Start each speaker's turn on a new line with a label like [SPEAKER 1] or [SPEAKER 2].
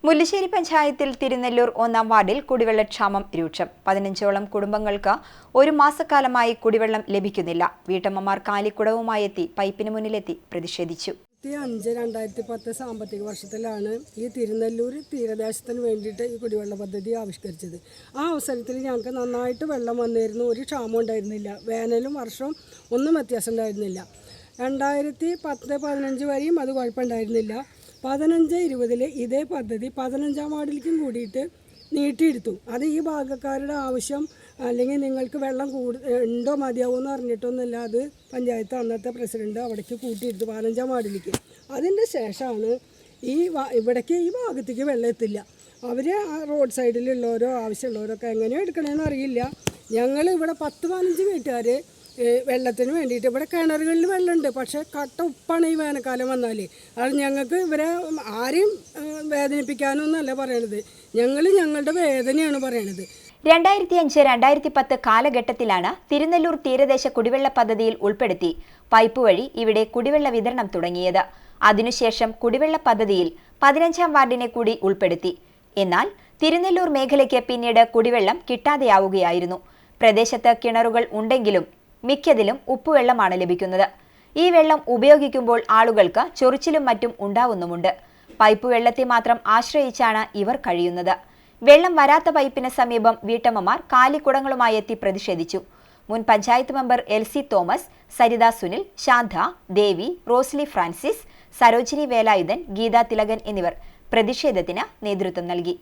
[SPEAKER 1] മുല്ലശ്ശേരി പഞ്ചായത്തിൽ തിരുനെല്ലൂർ 1-ാം വാർഡിൽ കുടിവെള്ളക്ഷാമം രൂക്ഷം. 15ഓളം കുടുംബങ്ങൾക്ക് ഒരു മാസക്കാലമായി കുടിവെള്ളം ലഭിക്കുന്നില്ല. വീട്ടമ്മമാർ കാലിക്കുടവുമായി എത്തി പൈപ്പിന് മുന്നിലെത്തി പ്രതിഷേധിച്ചു.
[SPEAKER 2] 2005-2010 സാമ്പത്തിക വർഷത്തിലാണ് ഈ തിരുനെല്ലൂർ തീരദേശത്തിന് വേണ്ടിയിട്ട് ഈ കുടിവെള്ള പദ്ധതി ആവിഷ്കരിച്ചത്. ആ അവസരത്തിൽ ഞങ്ങൾക്ക് നന്നായിട്ട് വെള്ളം വന്നിരുന്നു. ഒരു ക്ഷാമം ഉണ്ടായിരുന്നില്ല. വേനലും വർഷവും ഒന്നും വ്യത്യാസം ഉണ്ടായിരുന്നില്ല. 2010-15 വരെയും അത് കുഴപ്പമുണ്ടായിരുന്നില്ല. 15-20 ഇതേ പദ്ധതി 15-ാം വാർഡിലേക്കും കൂടിയിട്ട് നീട്ടിയെടുത്തു. അത് ഈ ഭാഗക്കാരുടെ ആവശ്യം അല്ലെങ്കിൽ നിങ്ങൾക്ക് വെള്ളം ഉണ്ടോ മതിയാവുമെന്ന് അറിഞ്ഞിട്ടൊന്നുമില്ല. അത് പഞ്ചായത്ത് അന്നത്തെ പ്രസിഡന്റ് അവിടേക്ക് കൂട്ടിയെടുത്തു 15-ാം വാർഡിലേക്ക്. അതിൻ്റെ ശേഷമാണ് ഇവിടേക്ക് ഈ ഭാഗത്തേക്ക് വെള്ളം എത്തില്ല. അവർ റോഡ് സൈഡിലുള്ളവരോ ആവശ്യമുള്ളവരൊക്കെ എങ്ങനെയോ എടുക്കണമെന്ന് അറിയില്ല. ഞങ്ങൾ ഇവിടെ 10-15 വീട്ടുകാർ വെള്ളത്തിന് വേണ്ടിയിട്ട് ഇവിടെ കിണറുകളിൽ വെള്ളമുണ്ട്. പക്ഷേ കട്ട ഉപ്പാണ് ഈ വേനൽക്കാലം വന്നാൽ. അത് ഞങ്ങൾക്ക് ഇവരെ ആരെയും വേദനിപ്പിക്കാനൊന്നല്ല പറയണത്. ഞങ്ങളുടെ വേദനയാണ് പറയണത്.
[SPEAKER 1] 2005-2010 കാലഘട്ടത്തിലാണ് തിരുനെല്ലൂർ തീരദേശ കുടിവെള്ള പദ്ധതിയിൽ ഉൾപ്പെടുത്തി പൈപ്പ് വഴി ഇവിടെ കുടിവെള്ള വിതരണം തുടങ്ങിയത്. അതിനുശേഷം കുടിവെള്ള പദ്ധതിയിൽ 15-ാം വാർഡിനെ കൂടി ഉൾപ്പെടുത്തി. എന്നാൽ തിരുനെല്ലൂർ മേഖലയ്ക്ക് പിന്നീട് കുടിവെള്ളം കിട്ടാതെയാവുകയായിരുന്നു. പ്രദേശത്ത് കിണറുകൾ ഉണ്ടെങ്കിലും മിക്കതിലും ഉപ്പുവെള്ളമാണ് ലഭിക്കുന്നത്. ഈ വെള്ളം ഉപയോഗിക്കുമ്പോൾ ആളുകൾക്ക് ചൊറിച്ചിലും മറ്റും ഉണ്ടാവുന്നുമുണ്ട്. പൈപ്പ് വെള്ളത്തെ മാത്രം ആശ്രയിച്ചാണ് ഇവർ കഴിയുന്നത്. വെള്ളം വരാത്ത പൈപ്പിന് സമീപം വീട്ടമ്മമാർ കാലിക്കുടങ്ങളുമായി എത്തി പ്രതിഷേധിച്ചു. മുൻ പഞ്ചായത്ത് മെമ്പർ എൽസി തോമസ്, സരിത സുനിൽ, ശാന്ത, ദേവി, റോസ്ലി ഫ്രാൻസിസ്, സരോജിനി വേലായുധൻ, ഗീത തിലകൻ എന്നിവർ പ്രതിഷേധത്തിന് നേതൃത്വം നൽകി.